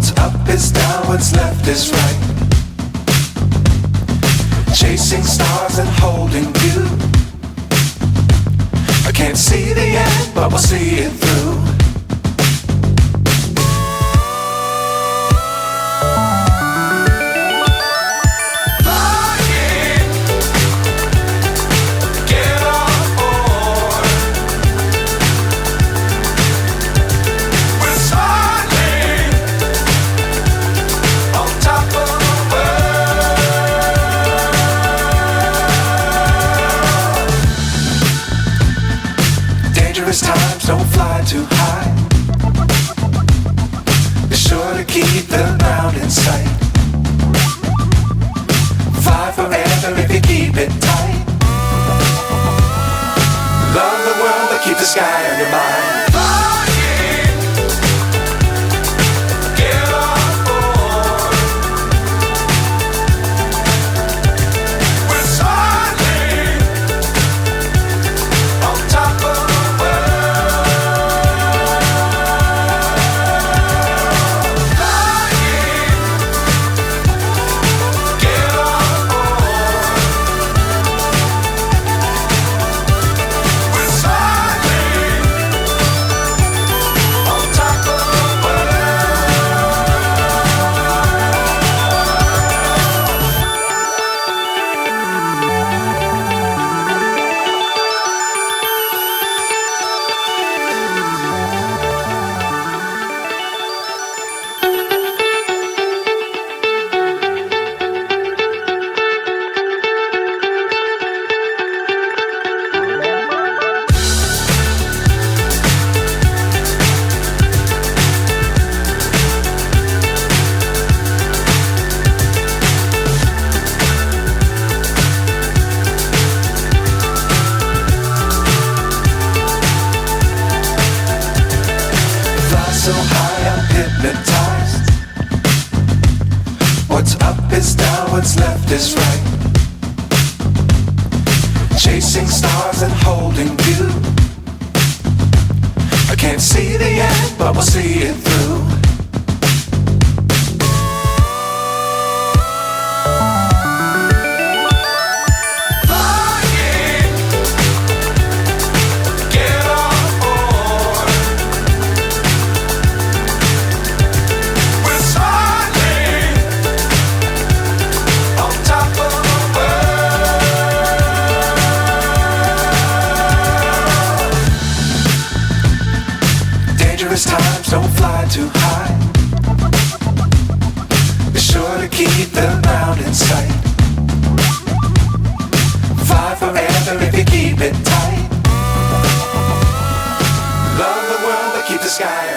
What's up is down, what's left is right. Chasing stars and holding you. I can't see the end, but we'll see it through. Times don't fly too high. Be sure to keep the ground in sight. Fly forever if you keep it tight. Love the world but keep the sky on your mind. So high I'm hypnotized. What's up is down, what's left is right. Chasing stars and holding you. I can't see the end, but we'll see it through. Times don't fly too high. Be sure to keep the ground in sight. Fly forever if you keep it tight. Love the world but keep the sky